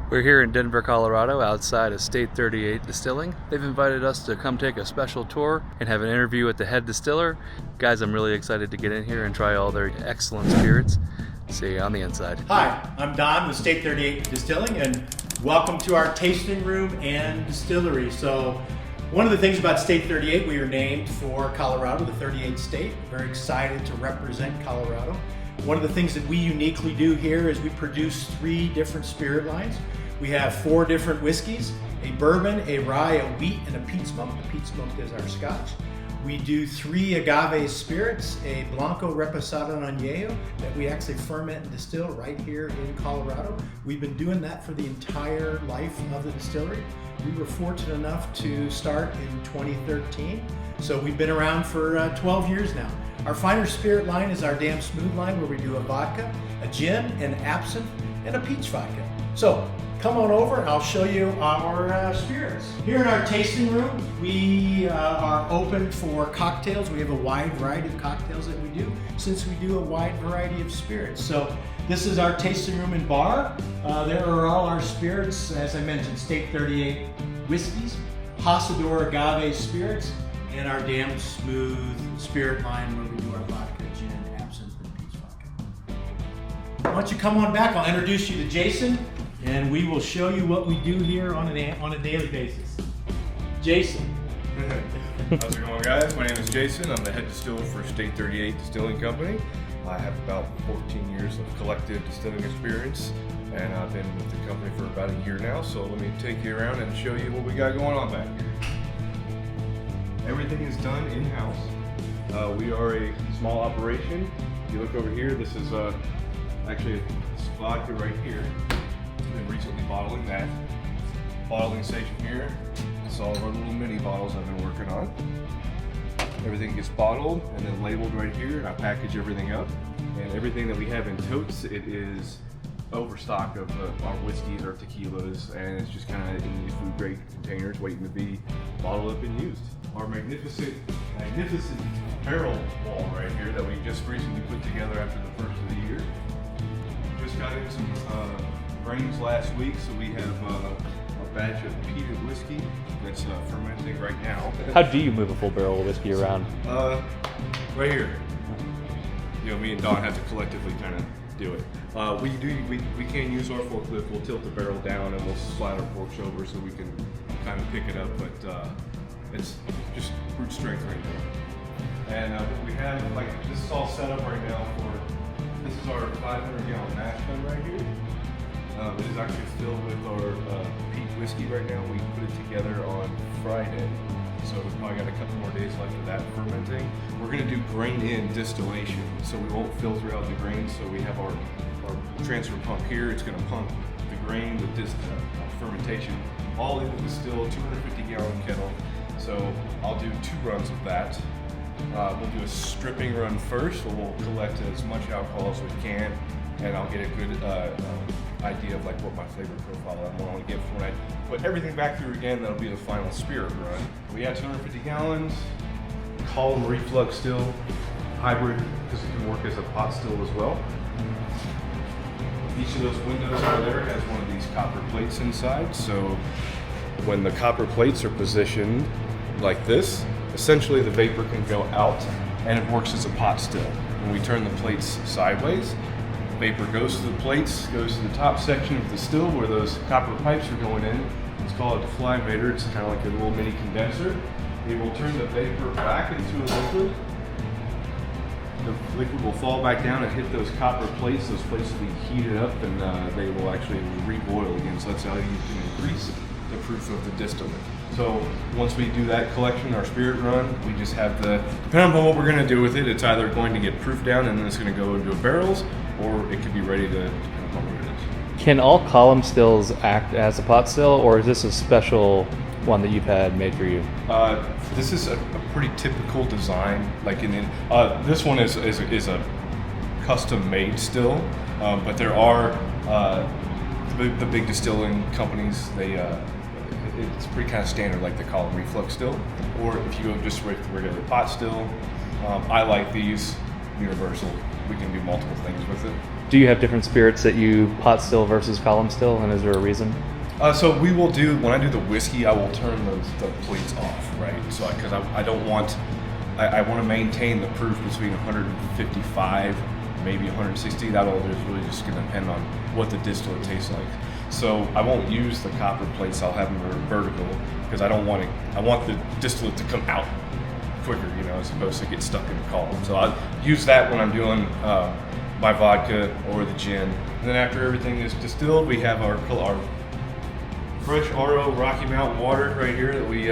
We're here in Denver, Colorado, outside of State 38 Distilling. They've invited us to come take a special tour and have an interview with the head distiller. Guys, I'm really excited to get in here and try all their excellent spirits. See you on the inside. Hi, I'm Don with State 38 Distilling, and welcome to our tasting room and distillery. So, one of the things about State 38, we are named for Colorado, the 38th state. Very excited to represent Colorado. One of the things that we uniquely do here is we produce 3 different spirit lines. We have 4 different whiskeys, a bourbon, a rye, a wheat, and a peat smoked. The peat smoked is our scotch. We do 3 agave spirits, a Blanco Reposado Añejo that we actually ferment and distill right here in Colorado. We've been doing that for the entire life of the distillery. We were fortunate enough to start in 2013, so we've been around for 12 years now. Our finer spirit line is our Damn Smooth line, where we do a vodka, a gin, an absinthe, and a peach vodka. So come on over and I'll show you our spirits. Here in our tasting room, we are open for cocktails. We have a wide variety of cocktails that we do, since we do a wide variety of spirits. So this is our tasting room and bar. There are all our spirits, as I mentioned, State 38 whiskeys, Hasador agave spirits, and our Damn Smooth spirit line, where we do our vodka, gin, absinthe, and peach vodka. Why don't you come on back? I'll introduce you to Jason, and we will show you what we do here on a daily basis. Jason. How's it going, guys? My name is Jason. I'm the head distiller for State 38 Distilling Company. I have about 14 years of collective distilling experience, and I've been with the company for about a year now. So let me take you around and show you what we got going on back here. Everything is done in-house. We are a small operation. If you look over here, this is actually this vodka right here. We've been recently bottling that. Bottling station here. That's all of our little mini bottles I've been working on. Everything gets bottled and then labeled right here, and I package everything up. And everything that we have in totes, it is overstock of our whiskeys, our tequilas, and it's just kind of in these food grade containers waiting to be bottled up and used. Our magnificent barrel wall right here that we just recently put together after the first of the year. Just got in some grains last week, so we have a batch of peated whiskey that's fermenting right now. How do you move a full barrel of whiskey around? Right here. You know, me and Don have to collectively kind of do it. We can't use our forklift. We'll tilt the barrel down and we'll slide our forks over so we can kind of pick it up, but it's just brute strength right now. And what we have, like, this is all set up right now this is our 500-gallon mash tun right here. It is actually filled with our peat whiskey right now. We put it together on Friday, so we've probably got a couple more days left of that fermenting. We're going to do grain-in distillation, so we won't filter out the grains. So we have our transfer pump here. It's going to pump the grain, the fermentation, all into the still 250-gallon kettle. So I'll do 2 runs of that. We'll do a stripping run first, so we'll collect as much alcohol as we can, and I'll get a good idea of like what my flavor profile I want to get when I put everything back through again. That'll be the final spirit run. We have 250 gallons, column reflux still, hybrid, because it can work as a pot still as well. Each of those windows over there has one of these copper plates inside, so when the copper plates are positioned like this, essentially the vapor can go out and it works as a pot still. When we turn the plates sideways, vapor goes to the plates, goes to the top section of the still where those copper pipes are going in. It's called a deflagrator. It's kind of like a little mini condenser. It will turn the vapor back into a liquid. The liquid will fall back down and hit those copper plates. Those plates will be heated up and they will actually reboil again. So that's how you can increase the proof of the distillate. So once we do that collection, our spirit run, we just have depending on what we're going to do with it, it's either going to get proof down and then it's going to go into barrels, or it could be ready to, depend on what it is. Can all column stills act as a pot still, or is this a special one that you've had made for you? This is a pretty typical design. Like this one is a custom made still, but there are the big distilling companies. It's pretty kind of standard, like the column reflux still, or if you go just with regular pot still. I like these universal. We can do multiple things with it. Do you have different spirits that you pot still versus column still, and is there a reason? So we will do, when I do the whiskey, I will turn the plates off, right? So because I don't want, I want to maintain the proof between 155, maybe 160. That all is really just going to depend on what the distillate tastes like. So I won't use the copper plates. I'll have them vertical because I don't want it. I want the distillate to come out quicker, you know, as opposed to get stuck in the column. So I use that when I'm doing my vodka or the gin. And then after everything is distilled, we have our fresh RO Rocky Mountain water right here that we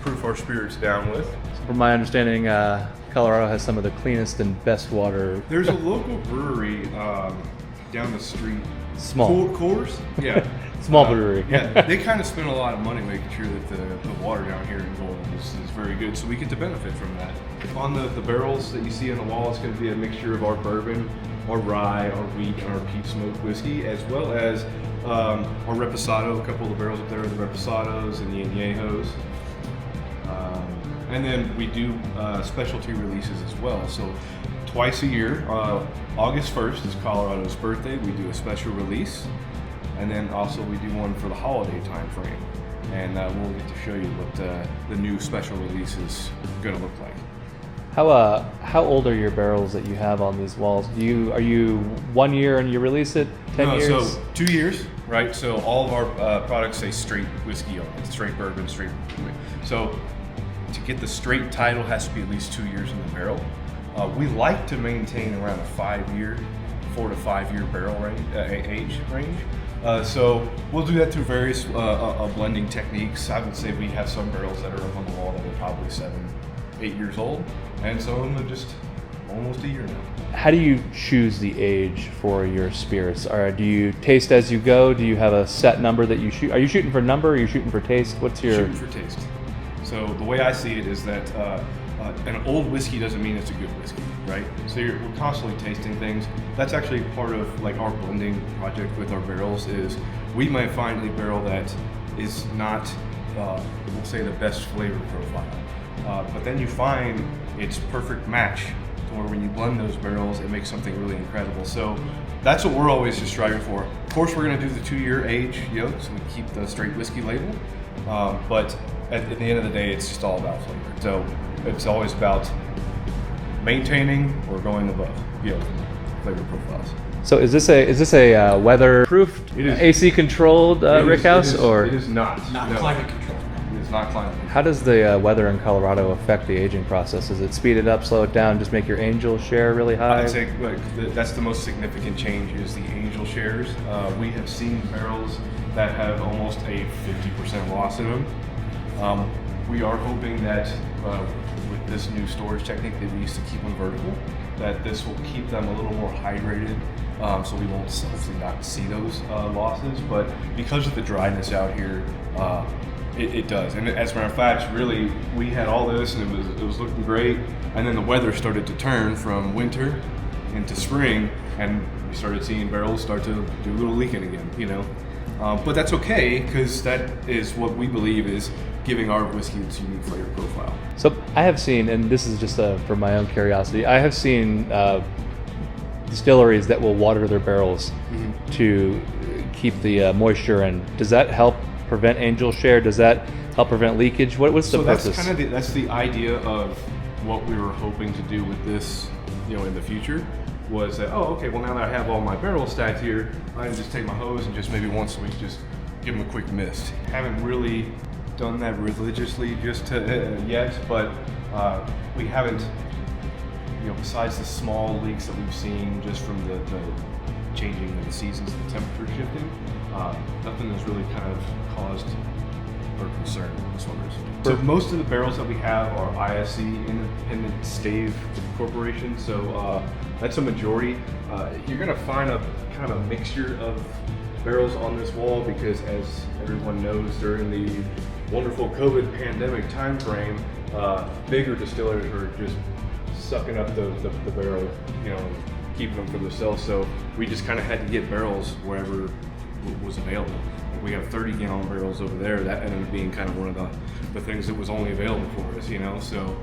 proof our spirits down with. From my understanding, Colorado has some of the cleanest and best water. There's a local brewery down the street. Small. Coors? Yeah. Small brewery. Yeah, they kind of spend a lot of money making sure that the water down here in Golden is very good, so we get to benefit from that. On the barrels that you see on the wall, it's going to be a mixture of our bourbon, our rye, our wheat, and our peat smoked whiskey, as well as our reposado. A couple of the barrels up there are the reposados and the añejos. And then we do specialty releases as well. So twice a year, August 1st is Colorado's birthday. We do a special release. And then also we do one for the holiday time frame. And we'll get to show you what the new special release is going to look like. How old are your barrels that you have on these walls? Are you 1 year and you release it? 10 years? So 2 years, right? So all of our products say straight whiskey on it, straight bourbon, straight. So to get the straight title has to be at least 2 years in the barrel. We like to maintain around a 4 to 5 year barrel age range. So we'll do that through various blending techniques. I would say we have some barrels that are up on the wall that are probably 7, 8 years old, and some of them are just almost a year now. How do you choose the age for your spirits? Or do you taste as you go? Do you have a set number that you shoot? Are you shooting for number or are you shooting for taste? What's your... Shooting for taste. So the way I see it is that an old whiskey doesn't mean it's a good whiskey, right? So we're constantly tasting things. That's actually part of like our blending project with our barrels is we might find a barrel that is not, we'll say the best flavor profile. But then you find its perfect match to where when you blend those barrels, it makes something really incredible. So that's what we're always just striving for. Of course, we're gonna do the 2 year age yoke, so we keep the straight whiskey label. But at the end of the day, it's just all about flavor. So it's always about maintaining or going above, flavor profiles. So is this a weather-proofed, AC controlled rickhouse, or it is not? Not no. climate control. It is not climate control. how does the weather in Colorado affect the aging process? Does it speed it up, slow it down, just make your angel share really high? I'd say that's the most significant change is the angel shares. We have seen barrels that have almost a 50% loss in them. We are hoping that with this new storage technique that we used to keep them vertical, that this will keep them a little more hydrated, so we won't hopefully not see those losses. But because of the dryness out here, it does. And as a matter of fact, really, we had all this and it was looking great, and then the weather started to turn from winter into spring, and we started seeing barrels start to do a little leaking again, But that's okay, because that is what we believe is giving our whiskey its unique flavor profile. So I have seen, and this is just for my own curiosity, I have seen distilleries that will water their barrels to keep the moisture in. Does that help prevent angel share? Does that help prevent leakage? What's the purpose? So that's the idea of what we were hoping to do with this, in the future. Was that, okay, well now that I have all my barrels stacked here, I can just take my hose and just maybe once a week just give them a quick mist. Haven't really done that religiously just yet, but we haven't, besides the small leaks that we've seen just from the changing of the seasons, the temperature shifting, nothing has really kind of caused or concern swimmers. So most of the barrels that we have are ISC, Independent Stave Corporation, so that's a majority. You're gonna find a kind of mixture of barrels on this wall because, as everyone knows, during the wonderful COVID pandemic time frame, bigger distillers were just sucking up the barrel, keeping them for themselves. So we just kind of had to get barrels wherever was available. We have 30-gallon barrels over there. That ended up being kind of one of the things that was only available for us, So,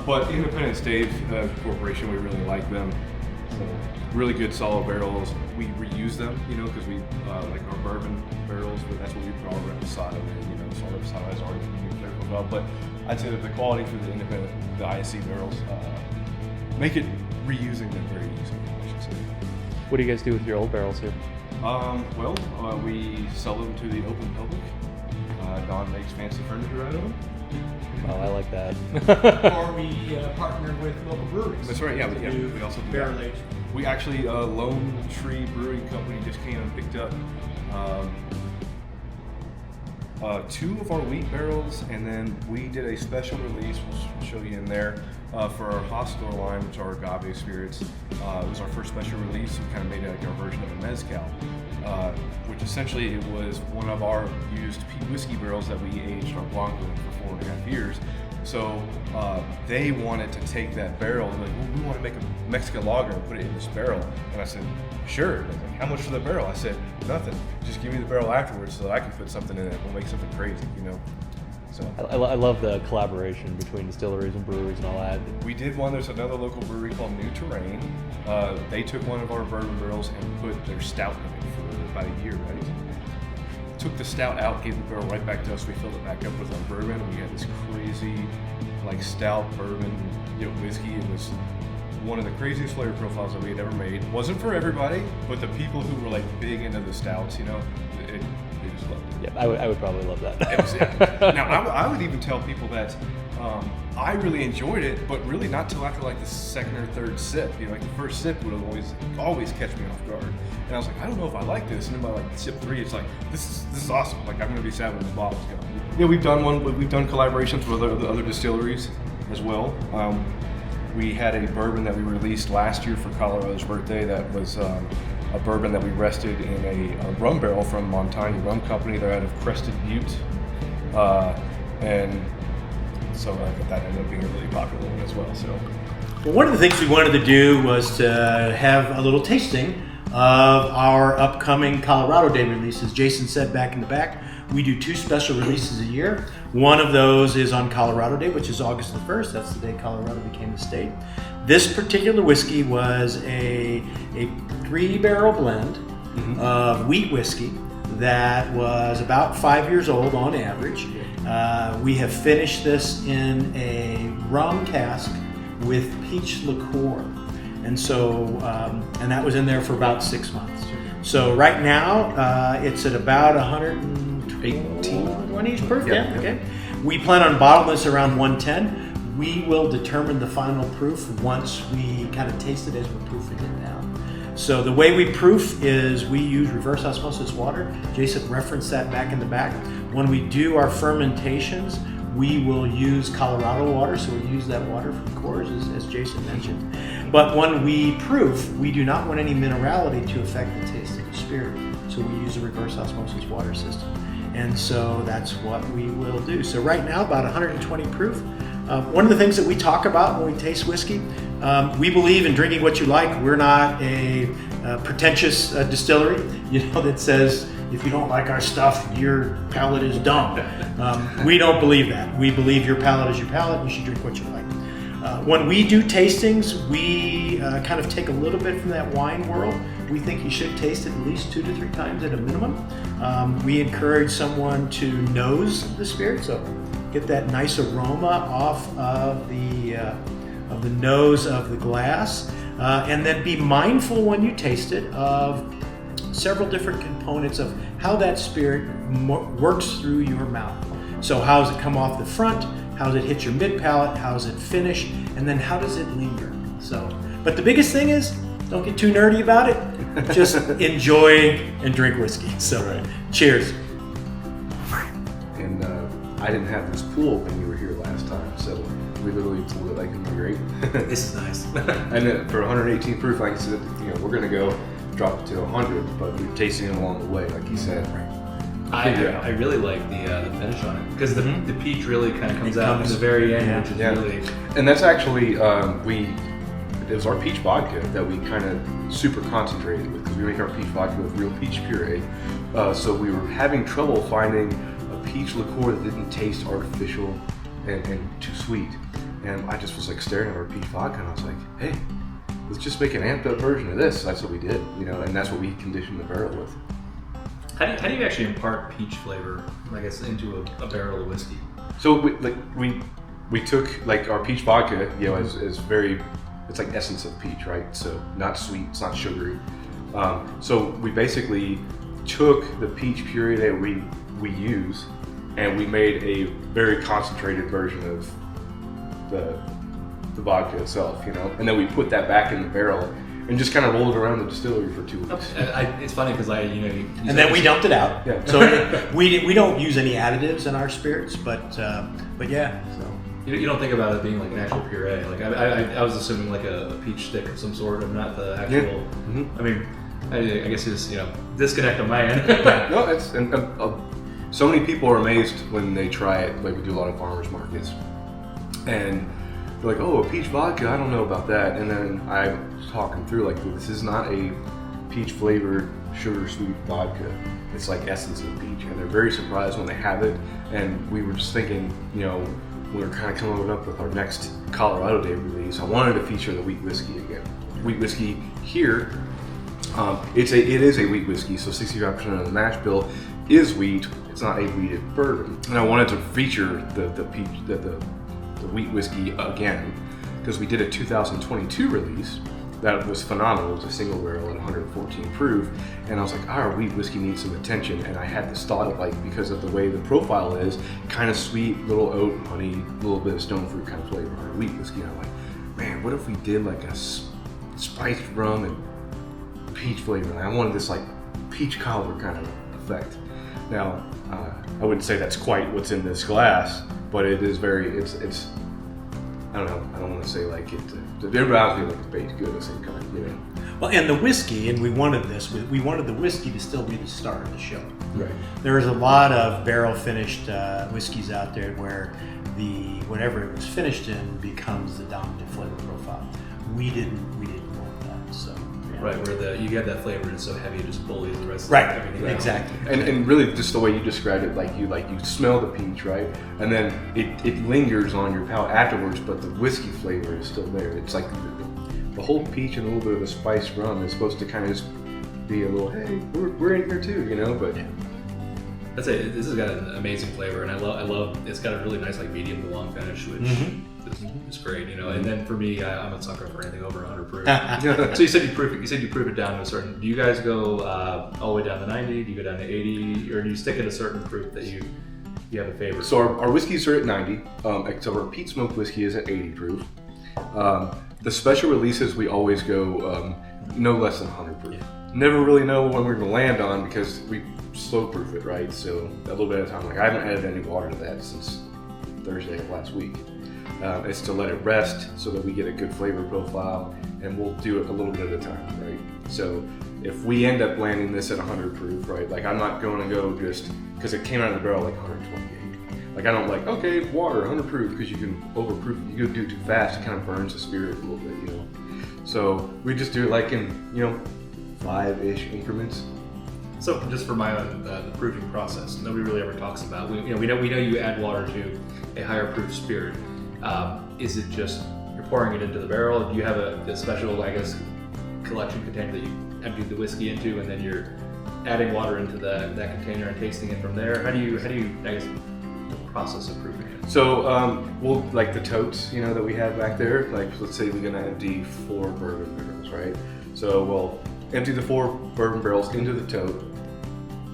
but Independent Stave Corporation, we really like them. So really good solid barrels. We reuse them, because we like our bourbon barrels. But that's what we put our reposado in. So our reposado has already been there for a while. But I'd say that the quality for the independent, the ISC barrels, make it reusing them very easy, I should say. What do you guys do with your old barrels here? We sell them to the open public. Don makes fancy furniture out of them. Oh, I like that. Or we partner with local breweries. That's right, yeah. to Yeah, do we also do barrel that. aged. We actually, Lone Tree Brewing Company just came and picked up 2 of our wheat barrels, and then we did a special release, we'll show you in there, for our Hostel line, which are agave spirits. It was our first special release. We kind of made it like our version of a mezcal, which essentially it was one of our used peat whiskey barrels that we aged our Blanco in for 4.5 years. So they wanted to take that barrel and like, well, we want to make a Mexican lager and put it in this barrel. And I said, sure. And like, how much for the barrel? I said, nothing. Just give me the barrel afterwards so that I can put something in it. We'll make something crazy, So I love the collaboration between distilleries and breweries and all that. we did one. There's another local brewery called New Terrain. They took one of our bourbon barrels and put their stout in it for about a year, right? Took the stout out, gave the barrel right back to us. We filled it back up with our bourbon. We had this crazy, like stout bourbon, whiskey. It was one of the craziest flavor profiles that we had ever made. It wasn't for everybody, but the people who were like big into the stouts, they just loved it. Yeah, I would probably love that. It was, yeah. Now, I would even tell people that I really enjoyed it, but really not till after like the second or third sip. Like the first sip would always catch me off guard. And I was like, I don't know if I like this. And then by like sip 3, it's like, this is awesome. Like I'm gonna be sad when this bottle's gone. Yeah, we've done collaborations with other distilleries as well. We had a bourbon that we released last year for Colorado's birthday that was a bourbon that we rested in a rum barrel from Montaigne Rum Company. They're out of Crested Butte. And so that ended up being a really popular one as well. So, Well, one of the things we wanted to do was to have a little tasting of our upcoming Colorado Day releases. Jason said back in the back, we do 2 special releases a year. One of those is on Colorado Day, which is August the 1st. That's the day Colorado became a state. This particular whiskey was a 3-barrel blend of wheat whiskey that was about 5 years old on average. We have finished this in a rum cask with peach liqueur. And so, and that was in there for about 6 months. So right now, it's at about 118 proof. Yeah. Okay. We plan on bottling this around 110. We will determine the final proof once we kind of taste it as we're proofing it now. So the way we proof is we use reverse osmosis water. Jason referenced that back in the back. When we do our fermentations, we will use Colorado water, so we use that water from Coors, as Jason mentioned. But when we proof, we do not want any minerality to affect the taste of the spirit, so we use a reverse osmosis water system. And so that's what we will do. So right now, about 120 proof. One of the things that we talk about when we taste whiskey, we believe in drinking what you like. We're not a pretentious distillery, that says if you don't like our stuff, your palate is dumb. We don't believe that. We believe your palate is your palate. You should drink what you like. When we do tastings, we kind of take a little bit from that wine world. We think you should taste it at least 2 to 3 times at a minimum. We encourage someone to nose the spirit, so get that nice aroma off of the nose of the glass, and then be mindful when you taste it of several different components of how that spirit works through your mouth. So how does it come off the front? How does it hit your mid palate? How does it finish? And then how does it linger? So, but the biggest thing is, don't get too nerdy about it. Just enjoy and drink whiskey. So, right. Cheers. And I didn't have this pool when you were here last time, so we literally pulled it like in the grate. This is nice. And then for 118 proof, like I said, we're gonna go drop it to 100, but we're tasting it along the way, like you said. I really like the finish on it because the peach really kind of comes out at the very end, which is really. And that's actually it was our peach vodka that we kind of super concentrated with because we make our peach vodka with real peach puree. So we were having trouble finding a peach liqueur that didn't taste artificial and too sweet. And I just was like staring at our peach vodka and I was like, hey, let's just make an amped up version of this. That's what we did, you know, and that's what we conditioned the barrel with. How do you actually impart peach flavor, I guess, into a barrel of whiskey? So we took like our peach vodka, you know, is very, it's like essence of peach, right? So not sweet, it's not sugary. So we basically took the peach puree that we use, and we made a very concentrated version of the vodka itself, you know, and then we put that back in the barrel and just kind of rolled it around the distillery for 2 weeks. It's funny because and then we dumped it out. Yeah. So we don't use any additives in our spirits, but yeah. So you don't think about it being like an actual puree. Like I was assuming like a peach stick of some sort, and not the actual. Yeah. Mm-hmm. I mean, I guess it's, you know, disconnect on my end. No, it's so many people are amazed when they try it. Like we do a lot of farmers markets, and they're like, "Oh, a peach vodka? I don't know about that." And then I talk them through like, "This is not a peach flavored sugar sweet vodka. It's like essence of peach." And they're very surprised when they have it. And we were just thinking, you know, we were kind of coming up with our next Colorado Day release. I wanted to feature the wheat whiskey again. Wheat whiskey here. It is a wheat whiskey, so 65% of the mash bill is wheat. It's not a wheated bourbon, and I wanted to feature the wheat whiskey again because we did a 2022 release that was phenomenal. It was a single barrel at 114 proof, and I was like, our wheat whiskey needs some attention. And I had this thought of like, because of the way the profile is, kind of sweet, little oat and honey, a little bit of stone fruit kind of flavor on a wheat whiskey. And I'm like, man, what if we did like a spiced rum and peach flavor? And I wanted this like peach cobbler kind of effect. Now, I wouldn't say that's quite what's in this glass, but it is very, it's I don't know, I don't want to say like it, everybody like it's baked good, the same kind, you know. well, and the whiskey, and we wanted the whiskey to still be the star of the show. Right. There is a lot of barrel finished whiskeys out there where whatever it was finished in becomes the dominant flavor profile. We didn't want that, so. Right, where you get that flavor and it's so heavy it just bullies the rest Right, of everything. exactly. And really just the way you described it, like you smell the peach, right? And then it lingers on your palate afterwards, but the whiskey flavor is still there. It's like the whole peach and a little bit of the spiced rum is supposed to kind of just be a little, hey, we're in here too, you know, but. That's it. This has got an amazing flavor, and I love. It's got a really nice like medium to long finish, which is great, you know. And then for me, I'm a sucker for anything over 100 proof. So you said you proof it. You said you proof it down to a certain. Do you guys go all the way down to 90? Do you go down to 80, or do you stick at a certain proof that you have a favorite? So our whiskeys are at 90. So our peat smoked whiskey is at 80 proof. The special releases we always go no less than 100 proof. Yeah. Never really know when we're going to land on because we slow proof it, right? So a little bit at a time. Like I haven't added any water to that since Thursday of last week. It's to let it rest so that we get a good flavor profile, and we'll do it a little bit at a time, right? So if we end up landing this at 100 proof, right? Like I'm not going to go just because it came out of the barrel like 128. Like I don't like, okay, water 100 proof because you can overproof it. You go do it too fast, it kind of burns the spirit a little bit, you know. So we just do it like in, you know, 5-ish increments. So just for my own the proofing process, nobody really ever talks about. We know you add water to a higher proof spirit. Is it just you're pouring it into the barrel? Do you have a special, I guess, collection container that you empty the whiskey into, and then you're adding water into that container and tasting it from there? How do you I guess the process of proofing it? So we'll like the totes, you know, that we have back there. Like let's say we're gonna empty 4 bourbon barrels, right? So we'll empty the 4 bourbon barrels into the tote.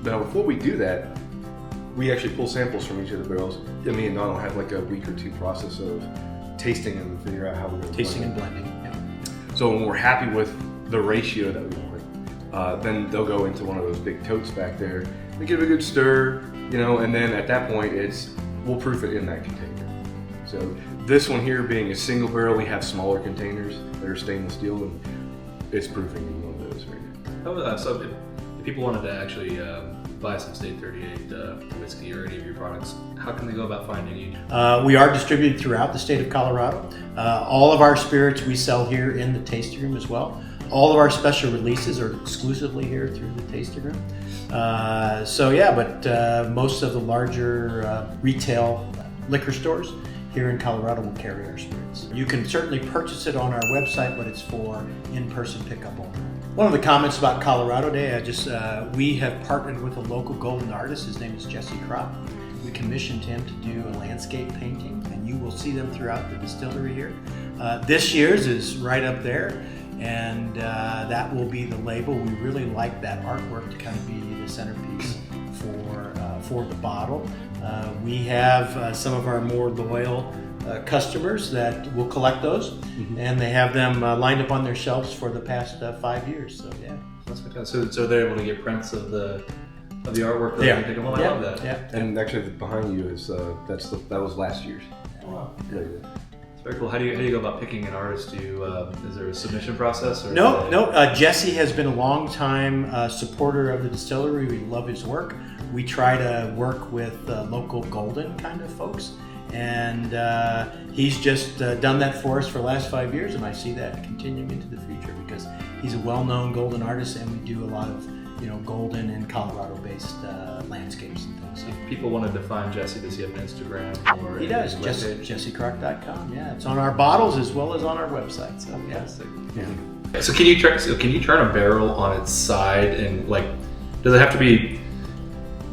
Now, before we do that, we actually pull samples from each of the barrels. Me and Don will have like a week or 2 process of tasting them and figure out how we're going to Tasting and blending. Yeah. So when we're happy with the ratio that we want, then they'll go into one of those big totes back there. We give it a good stir, you know, and then at that point, we'll proof it in that container. So this one here being a single barrel, we have smaller containers that are stainless steel, and it's proofing in one of those right now. So if people wanted to actually buy some State 38 whiskey or any of your products, how can they go about finding you? We are distributed throughout the state of Colorado. All of our spirits we sell here in the tasting room as well. All of our special releases are exclusively here through the tasting room. But most of the larger retail liquor stores here in Colorado will carry our spirits. You can certainly purchase it on our website, but it's for in-person pickup only. One of the comments about Colorado Day, we have partnered with a local golden artist. His name is Jesse Kropp. We commissioned him to do a landscape painting, and you will see them throughout the distillery here. This year's is right up there, and that will be the label. We really like that artwork to kind of be the centerpiece for the bottle. We have some of our more loyal customers that will collect those, and they have them lined up on their shelves for the past 5 years. So yeah, That's fantastic. So they're able to get prints of the artwork that they take home. I love that. Yeah. And actually, behind you is that was last year's. Wow. It's very cool. How do you go about picking an artist? Is there a submission process? Or No. Jesse has been a long time supporter of the distillery. We love his work. We try to work with local golden kind of folks, and he's just done that for us for the last 5 years, and I see that continuing into the future because he's a well-known golden artist, and we do a lot of golden and Colorado-based landscapes and things. If people wanted to find Jesse, does he have an Instagram? Or He does. JesseCrock.com. Yeah, it's on our bottles as well as on our website. So Fantastic. yeah. So can you turn a barrel on its side and does it have to be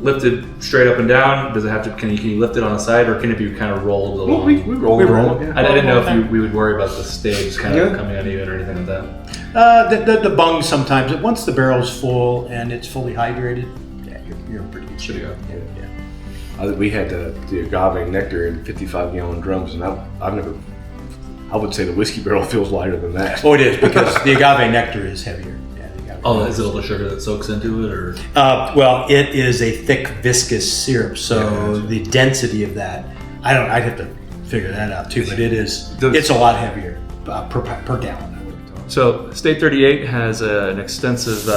lifted straight up and down? Does it have to? Can you lift it on the side, or can it be kind of rolled along? We roll. Yeah. I didn't know if we would worry about the staves kind of coming uneven or anything like that. The bung sometimes. Once the barrel's full and it's fully hydrated, yeah, you're in pretty good shape. Should go. Yeah. We had the agave nectar in 55-gallon drums, and I would say the whiskey barrel feels lighter than that. Oh, it is, because the agave nectar is heavier. Yeah, the agave Oh, is it all the sugar that soaks into it, or? Well, it is a thick, viscous syrup, so the density of that, I'd have to figure that out too, but it's a lot heavier per gallon. So State 38 has an extensive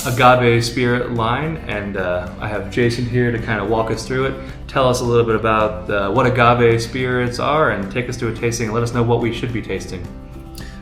agave spirit line, and I have Jason here to kind of walk us through it. Tell us a little bit about what agave spirits are, and take us to a tasting and let us know what we should be tasting.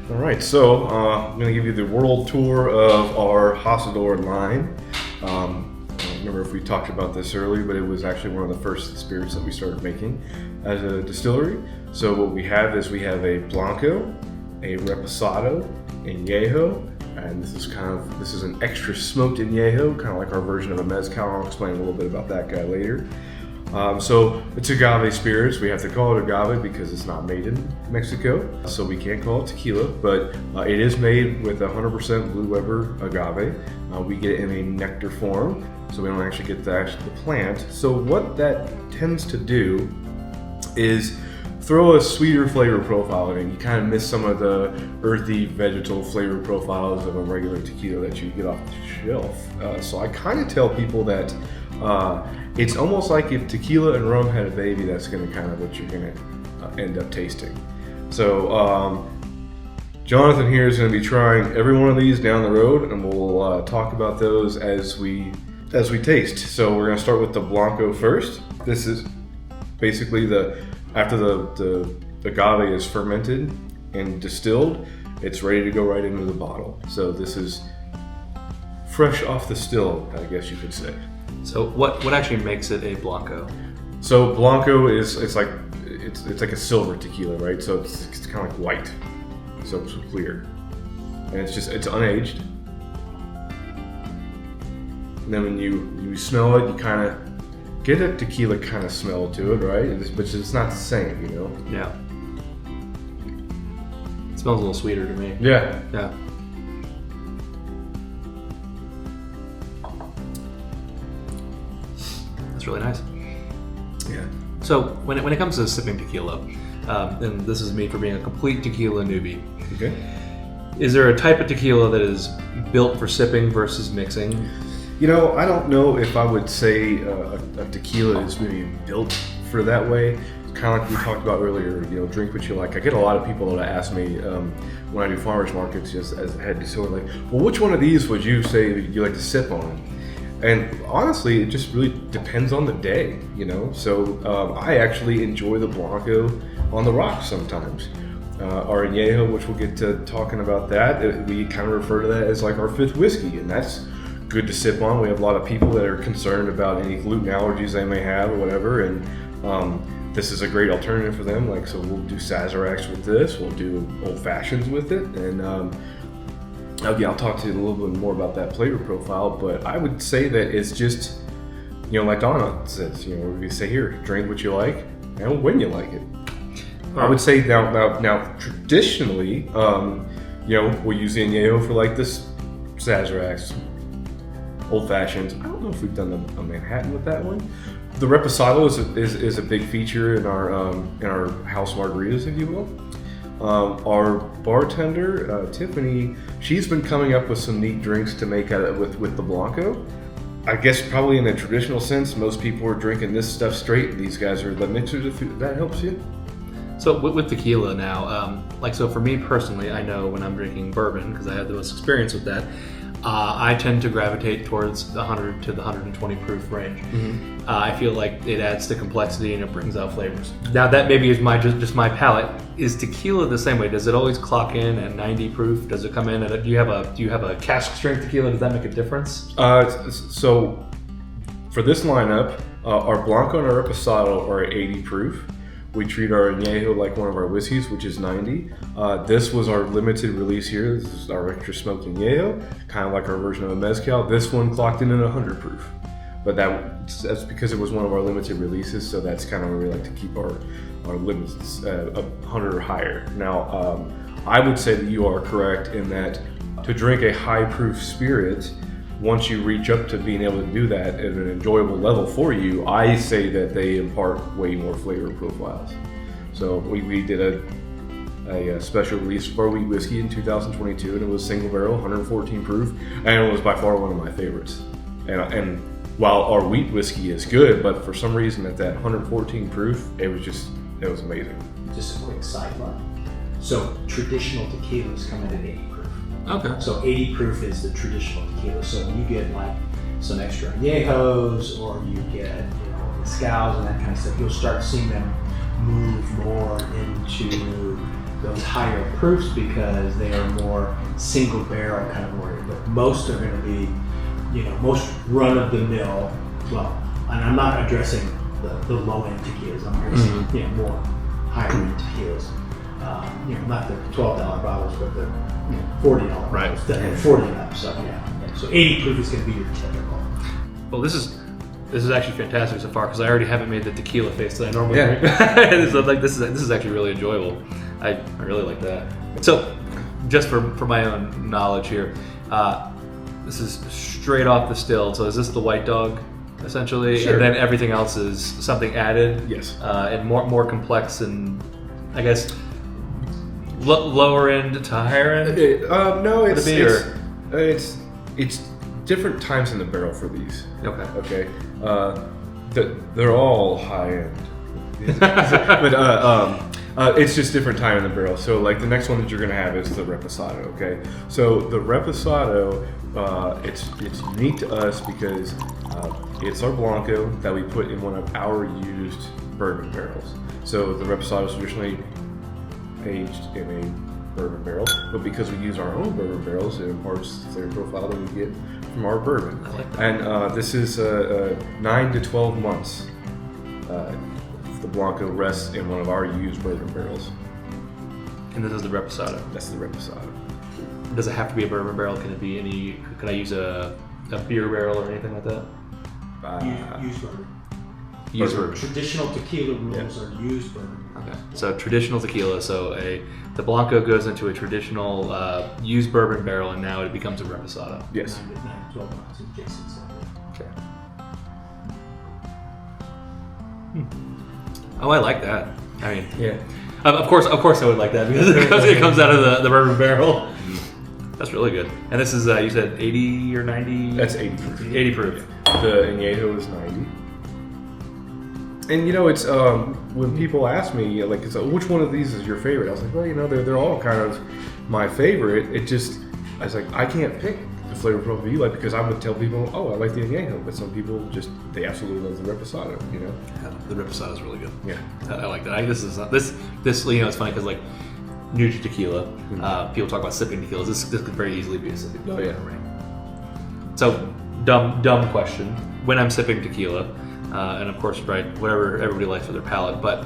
All right, so I'm going to give you the world tour of our Hasador line. I don't remember if we talked about this earlier, but it was actually one of the first spirits that we started making as a distillery. So what we have is a Blanco, a Reposado, añejo, and this is an extra smoked añejo, kind of like our version of a mezcal. I'll explain a little bit about that guy later. So it's agave spirits. We have to call it agave because it's not made in Mexico, so we can't call it tequila, but it is made with 100% Blue Weber agave. We get it in a nectar form, so we don't actually get the plant. So what that tends to do is throw a sweeter flavor profile in. You kind of miss some of the earthy vegetal flavor profiles of a regular tequila that you get off the shelf. So I kind of tell people that it's almost like if tequila and rum had a baby, that's going to kind of what you're going to end up tasting. So Jonathan here is going to be trying every one of these down the road, and we'll talk about those as we taste. So we're going to start with the Blanco first. This is basically after the agave is fermented and distilled, it's ready to go right into the bottle. So this is fresh off the still, I guess you could say. So what actually makes it a Blanco? So Blanco it's like a silver tequila, right? So it's kind of like white, so it's clear, and it's unaged. And then when you smell it, you kind of get a tequila kind of smell to it, right? But it's not the same, you know? Yeah. It smells a little sweeter to me. Yeah. Yeah. That's really nice. Yeah. So when it comes to sipping tequila, and this is me for being a complete tequila newbie, Okay. is there a type of tequila that is built for sipping versus mixing? You know, I don't know if I would say a tequila is maybe built for that way. It's kind of like we talked about earlier, drink what you like. I get a lot of people that ask me when I do farmers markets, just as a head distiller, like, well, which one of these would you say you like to sip on? And honestly, it just really depends on the day, So I actually enjoy the Blanco on the rocks sometimes. Our añejo, which we'll get to talking about that, we kind of refer to that as like our fifth whiskey, and that's good to sip on. We have a lot of people that are concerned about any gluten allergies they may have or whatever, and this is a great alternative for them. Like, so we'll do Sazeracs with this, we'll do old fashions with it, and I'll talk to you a little bit more about that flavor profile. But I would say that it's just, like Donna says, we say here, drink what you like and when you like it. I would say now traditionally, we'll use the añejo for like this Sazeracs, old fashions. I don't know if we've done a Manhattan with that one. The Reposado is a big feature in our house margaritas, if you will. Our bartender Tiffany, she's been coming up with some neat drinks to make out of with the Blanco. I guess probably in a traditional sense, most people are drinking this stuff straight. These guys are the mixers. If that helps you. So with tequila now, so for me personally, I know when I'm drinking bourbon, because I have the most experience with that, I tend to gravitate towards the 100 to the 120 proof range. Mm-hmm. I feel like it adds to complexity and it brings out flavors. Now that maybe is just my palate. Is tequila the same way? Does it always clock in at 90 proof? Does it come in at do you have a cask strength tequila? Does that make a difference? So for this lineup, our Blanco and our Reposado are at 80 proof. We treat our añejo like one of our whiskeys, which is 90. This was our limited release here. This is our extra smoked añejo, kind of like our version of a mezcal. This one clocked in at 100 proof, but that's because it was one of our limited releases. So that's kind of where we like to keep our limits 100 or higher. Now, I would say that you are correct in that to drink a high proof spirit, once you reach up to being able to do that at an enjoyable level for you, I say that they impart way more flavor profiles. So we did a special release for our wheat whiskey in 2022, and it was single barrel, 114 proof, and it was by far one of my favorites. And while our wheat whiskey is good, but for some reason at that 114 proof, it was amazing. Just a quick sidebar. So traditional tequilas come in at 80 proof. Okay. So 80 proof is the traditional tequila. So when you get like some extra añejos or you get mezcals and that kind of stuff, you'll start seeing them move more into those higher proofs because they are more single barrel kind of oriented. But most are going to be, most run of the mill. Well, and I'm not addressing the low end tequilas. I'm addressing more higher end tequilas. Not the $12 bottles, but the $40 bottles that have 40 and up. So so 80 proof is going to be your typical. Well, this is actually fantastic so far because I already haven't made the tequila face that I normally drink. So this is actually really enjoyable. I really like that. So just for my own knowledge here, this is straight off the still. So is this the White Dog essentially? Sure. And then everything else is something added. Yes. And more complex and I guess lower end to higher end. No, it's different times in the barrel for these. Okay. They're all high end, but it's just different time in the barrel. So like the next one that you're gonna have is the Reposado. Okay, so the Reposado, it's unique to us because it's our Blanco that we put in one of our used bourbon barrels. So the Reposado is traditionally aged in a bourbon barrel, but because we use our own bourbon barrels, it imparts the flavor profile that we get from our bourbon. I like that. And this is 9 to 12 months. The Blanco rests in one of our used bourbon barrels. And this is the Reposado. That's the Reposado. Does it have to be a bourbon barrel? Can it be any? Can I use a beer barrel or anything like that? Used bourbon. Used bourbon. Traditional tequila rules are used bourbon. Okay. So traditional tequila. So the Blanco goes into a traditional used bourbon barrel, and now it becomes a Reposado. Yes. 9 to 12 months, as Jason said. Okay. Oh, I like that. I mean, Yeah. of course I would like that because it comes out of the bourbon barrel. That's really good. And this is you said 80 or 90? That's 80 proof. 80 proof. The añejo is 90. And it's when people ask me like, which one of these is your favorite? I was like, well, they're all kind of my favorite. I was like, I can't pick the flavor profile you like because I would tell people, oh, I like the añejo, but some people they absolutely love the Reposado. Yeah, the Reposado is really good. Yeah. I like that. This it's funny because like new to tequila, people talk about sipping tequilas. This could very easily be a sipping tequila. Oh, yeah. for me. So dumb question. When I'm sipping tequila, and of course, right, whatever everybody likes for their palate, but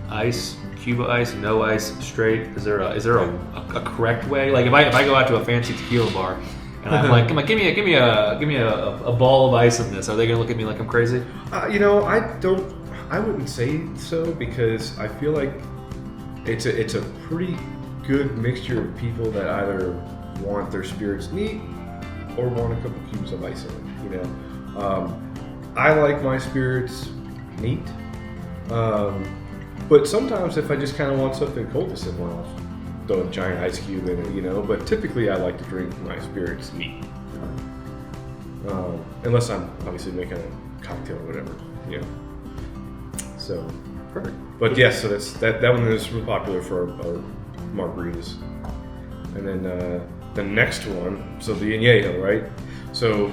ice, Cuba ice, no ice, straight. Is there a correct way? Like if I go out to a fancy tequila bar and I'm like, give me a ball of ice in this, are they gonna look at me like I'm crazy? I wouldn't say so, because I feel like it's a pretty good mixture of people that either want their spirits neat or want a couple cubes of ice in it. You know, I like my spirits neat, but sometimes if I just kind of want something cold to sip on, I'll throw a giant ice cube in it. You know, but typically I like to drink my spirits neat, unless I'm obviously making a cocktail or whatever. You know, so perfect. But yes, so that one is real popular for our margaritas. And then the next one, so the añejo, right? So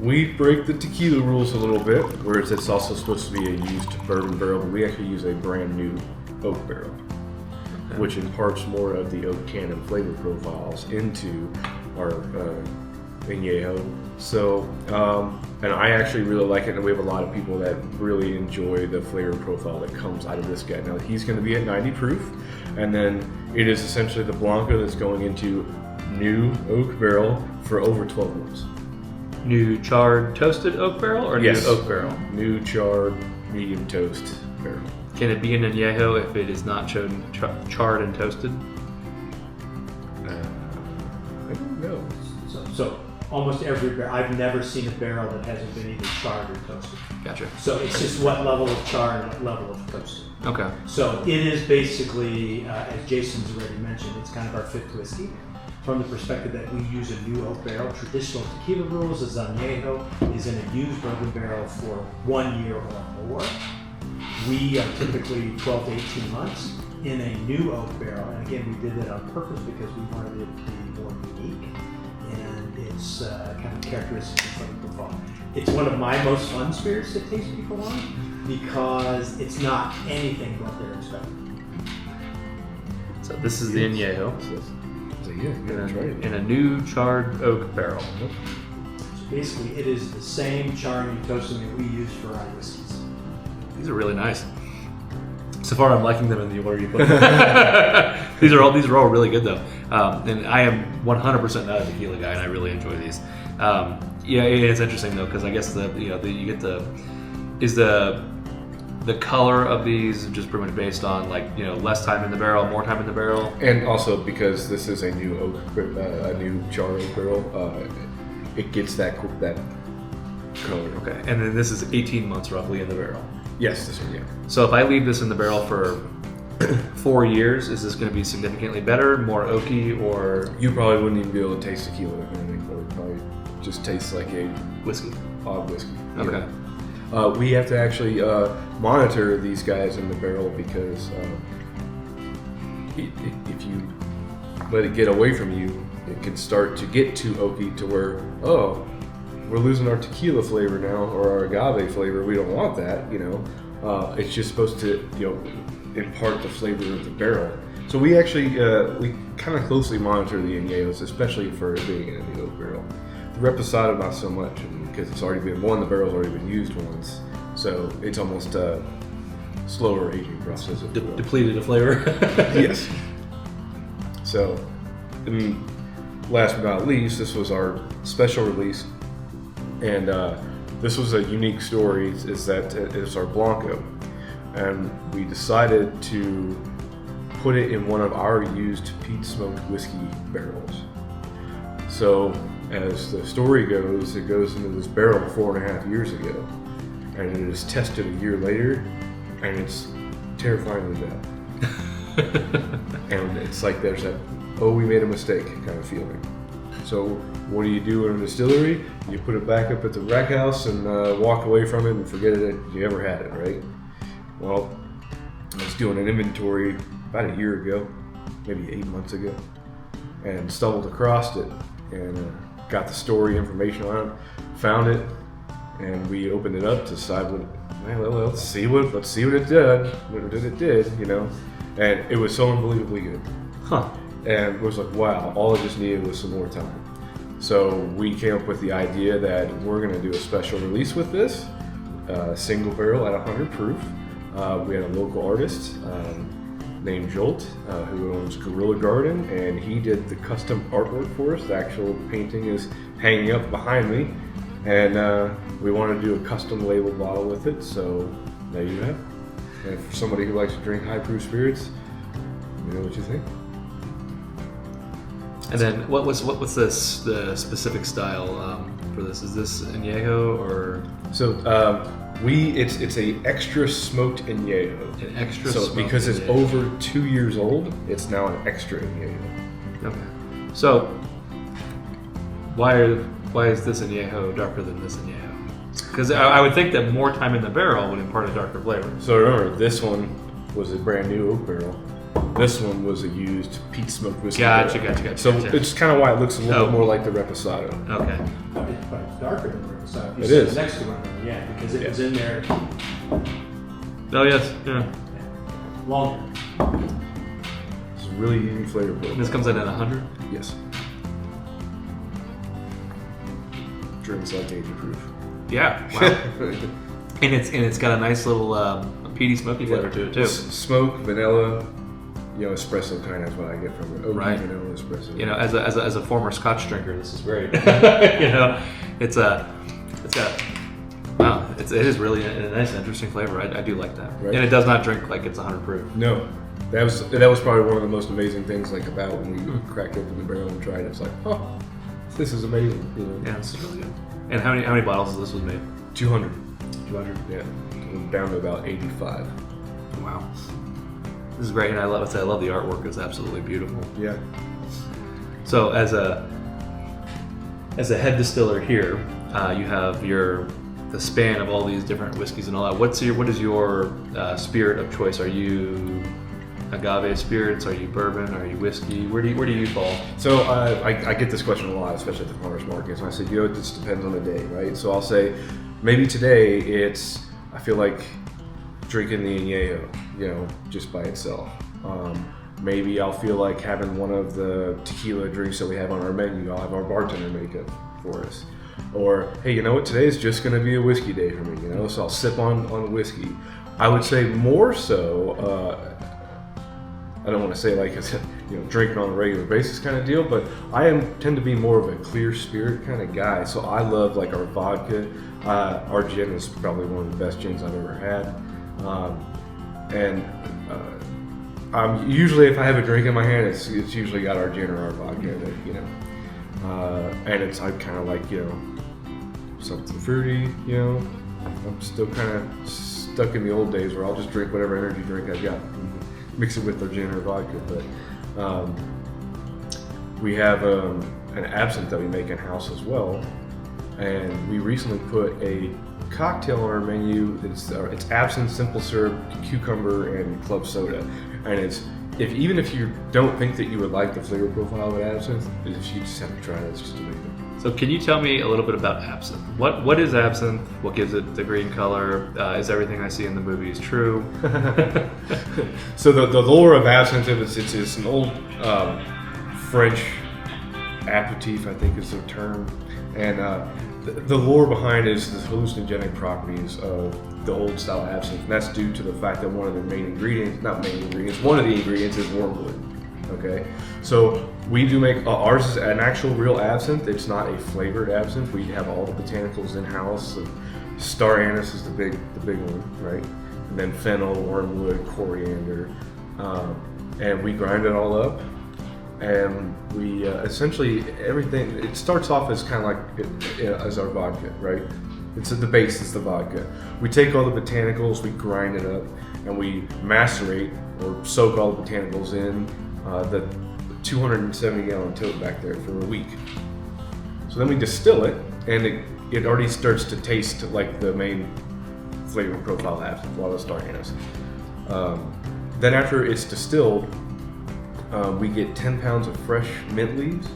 we break the tequila rules a little bit, whereas it's also supposed to be a used bourbon barrel, but we actually use a brand new oak barrel, which imparts more of the oak tannin flavor profiles into our añejo. So, and I actually really like it, and we have a lot of people that really enjoy the flavor profile that comes out of this guy. Now, he's going to be at 90 proof, and then it is essentially the Blanco that's going into new oak barrel for over 12 months. New charred toasted oak barrel or Yes. new oak barrel? New charred medium toast barrel. Can it be an añejo if it is not charred and toasted? I don't know. So almost every barrel, I've never seen a barrel that hasn't been either charred or toasted. Gotcha. So it's just what level of char and what level of toasted. Okay. So it is basically, as Jason's already mentioned, it's kind of our fifth whiskey. From the perspective that we use a new oak barrel, traditional tequila rules is añejo is in a used bourbon barrel for 1 year or more. We are typically 12 to 18 months in a new oak barrel. And again, we did that on purpose because we wanted it to be more unique and its kind of characteristics and flavor profile. It's one of my most fun spirits to taste people on because it's not anything what they're expecting. So this is the añejo So yeah, you gotta try it. in a new charred oak barrel. So basically, it is the same charring and toasting that we use for our whiskeys. These are really nice. So far, I'm liking them in the order you put them. These are all really good though. And I am 100% not a tequila guy, and I really enjoy these. Yeah, it's interesting though because I guess you get the color of these just pretty much based on less time in the barrel, more time in the barrel. And also because this is a new oak, a new charred oak barrel, it gets that color. Okay, and then this is 18 months roughly in the barrel. This one, yeah. So if I leave this in the barrel for 4 years, is this going to be significantly better, more oaky, or You probably wouldn't even be able to taste tequila or anything. It would probably just taste like a whiskey? odd whiskey. Okay. We have to actually monitor these guys in the barrel because if you let it get away from you, it can start to get too oaky to where, we're losing our tequila flavor now or our agave flavor. We don't want that, It's just supposed to, impart the flavor of the barrel. So we actually, we kind of closely monitor the añejos, especially for being in the oak barrel. The reposado, not so much, because it's already been, the barrel's already been used once. So it's almost a slower aging process. if you will. Depleted of flavor? Yes. So, last but not least, this was our special release, and this was a unique story. Is that it's our Blanco, and we decided to put it in one of our used peat smoked whiskey barrels. So, as the story goes, it goes into this barrel 4.5 years ago, and it is tested a year later, and it's terrifyingly bad. And it's like there's that, we made a mistake kind of feeling. So what do you do in a distillery? You put it back up at the rack house and walk away from it and forget it you ever had it, right? Well, I was doing an inventory about a year ago, maybe 8 months ago, and stumbled across it and got the story information on it, found it, and we opened it up to decide let's see what it did. What it did, And it was so unbelievably good. Huh. And it was like, wow, all I just needed was some more time. So we came up with the idea that we're going to do a special release with this, single barrel at 100 proof. We had a local artist named Jolt who owns Gorilla Garden, and he did the custom artwork for us. The actual painting is hanging up behind me, and we wanted to do a custom label bottle with it, so there you have it. And for somebody who likes to drink high proof spirits, let me know what you think. And then what's this the specific style for this? Is this añejo or So it's a extra smoked añejo. an extra? So smoked because it's añejo? over 2 years old, it's now an extra añejo. Okay. So why is this añejo darker than this añejo? Because I would think that more time in the barrel would impart a darker flavor. So remember, this one was a brand new oak barrel. This one was a used peat smoked whiskey. Gotcha. So it's kind of why it looks a little bit more like the Reposado. Okay. But it's darker than the Reposado. It is. Next to one, yeah, because it was in there Oh yes. Yeah. longer. It's a really easy flavor profile. This comes in at 100. Yes. Drinks like 80 proof. Yeah. Wow. and it's got a nice little peaty smoky flavor to it too. Smoke, vanilla, espresso kind of is what I get from it. Oaky Right. vanilla espresso. As a former Scotch drinker, this is great. It is really a nice, interesting flavor. I do like that, Right. and it does not drink like it's 100 proof. No, that was probably one of the most amazing things about when we cracked open the barrel and tried it. It's like, oh, this is amazing. Yeah, this is really good. And how many bottles of this was made? 200. 200. Yeah, we're down to about 85. Wow. This is great, and I love the artwork. It's absolutely beautiful. Yeah. So as a head distiller here, you have the span of all these different whiskeys and all that. What is your spirit of choice? Are you agave spirits? Are you bourbon? Are you whiskey? Where do you fall? So I get this question a lot, especially at the farmers markets. And I say, it just depends on the day, right? So I'll say, maybe today I feel like drinking the añejo, just by itself. Maybe I'll feel like having one of the tequila drinks that we have on our menu. I'll have our bartender make it for us. Or, hey, you know what? Today's just going to be a whiskey day for me, so I'll sip on whiskey. I would say more so, I don't want to say like it's drinking on a regular basis kind of deal, but I tend to be more of a clear spirit kind of guy. So I love like our vodka. Our gin is probably one of the best gins I've ever had. Usually if I have a drink in my hand, it's usually got our gin or our vodka in it, and I kind of like something fruity. I'm still kind of stuck in the old days where I'll just drink whatever energy drink I've got, mix it with our gin or vodka. But we have an absinthe that we make in house as well, and we recently put a cocktail on our menu. It's absinthe, simple syrup, cucumber, and club soda, and even if you don't think that you would like the flavor profile of absinthe, you just have to try it. It's just amazing. So can you tell me a little bit about absinthe? What is absinthe? What gives it the green color? Is everything I see in the movies true? So the lore of absinthe, it's an old French aperitif, I think is the term, and the lore behind it is the hallucinogenic properties of the old style absinthe, and that's due to the fact that one of the one of the ingredients is wormwood. Okay, so we do make ours is an actual real absinthe. It's not a flavored absinthe. We have all the botanicals in house. Star anise is the big one, right? And then fennel, wormwood, coriander, and we grind it all up. And we essentially everything. It starts off as kind of like as our vodka, right? It's at the base. It's the vodka. We take all the botanicals, we grind it up, and we macerate or soak all the botanicals in the 270-gallon tote back there for a week. So then we distill it, and it already starts to taste like the main flavor profile absinthe, a lot of star anise. Then after it's distilled, we get 10 pounds of fresh mint leaves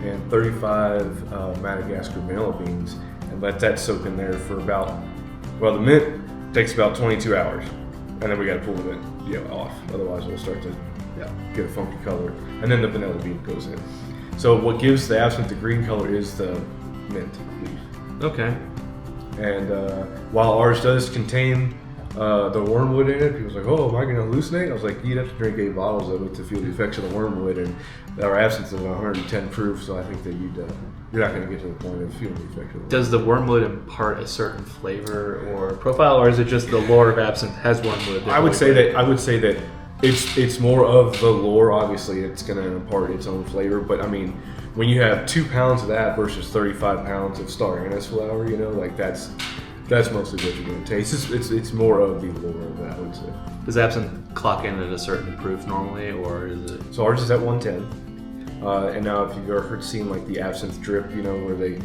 and 35 Madagascar vanilla beans, and let that soak in there for the mint takes about 22 hours, and then we got to pull the mint off, otherwise it'll start to get a funky color, and then the vanilla bean goes in. So what gives the absinthe the green color is the mint leaf. Okay. And while ours does contain the wormwood in it, people's like, oh, am I going to hallucinate? I was like, you'd have to drink 8 bottles of it to feel the effects of the wormwood, and our absinthe is 110 proof, so I think that you're not going to get to the point of feeling the effect of it. Does the wormwood impart a certain flavor or profile, or is it just the lore of absinthe has wormwood? I would say that it's more of the lore. Obviously, it's going to impart its own flavor, but I mean, when you have 2 pounds of that versus 35 pounds of star anise flower, you know, like that's mostly what you're going to taste. It's more of the lore of that, I would say. Does absinthe clock in at a certain proof normally, or is it? So ours is at 110. And now if you've ever seen like the absinthe drip, you know, where they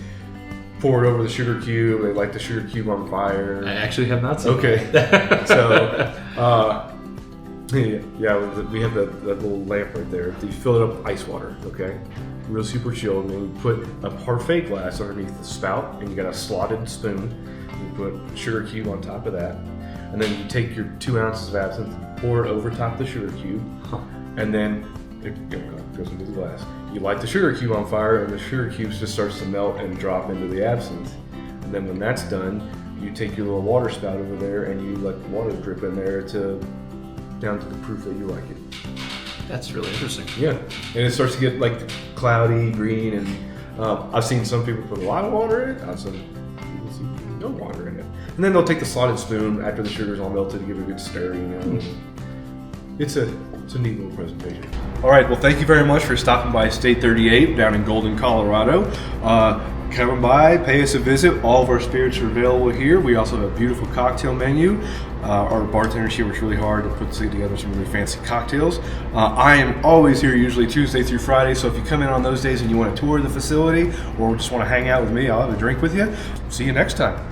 pour it over the sugar cube, they light the sugar cube on fire. I actually have not seen Okay. that. So, yeah, we have that little lamp right there. You fill it up with ice water, okay? Real super chilled. And then you put a parfait glass underneath the spout, and you got a slotted spoon. You put a sugar cube on top of that. And then you take your 2 ounces of absinthe, pour it over top of the sugar cube, and then it goes into the glass. You light the sugar cube on fire, and the sugar cube just starts to melt and drop into the absinthe. And then when that's done, you take your little water spout over there, and you let the water drip in there down to the proof that you like it. That's really interesting. Yeah, and it starts to get like cloudy, green, and I've seen some people put a lot of water in it. I've seen people see no water in it. And then they'll take the slotted spoon after the sugar's all melted to give it a good stir, you know. It's a neat little presentation. All right, well, thank you very much for stopping by State 38 down in Golden, Colorado. Come by, pay us a visit. All of our spirits are available here. We also have a beautiful cocktail menu. Our bartenders here works really hard to put together some really fancy cocktails. I am always here, usually Tuesday through Friday, so if you come in on those days and you want to tour the facility or just want to hang out with me, I'll have a drink with you. See you next time.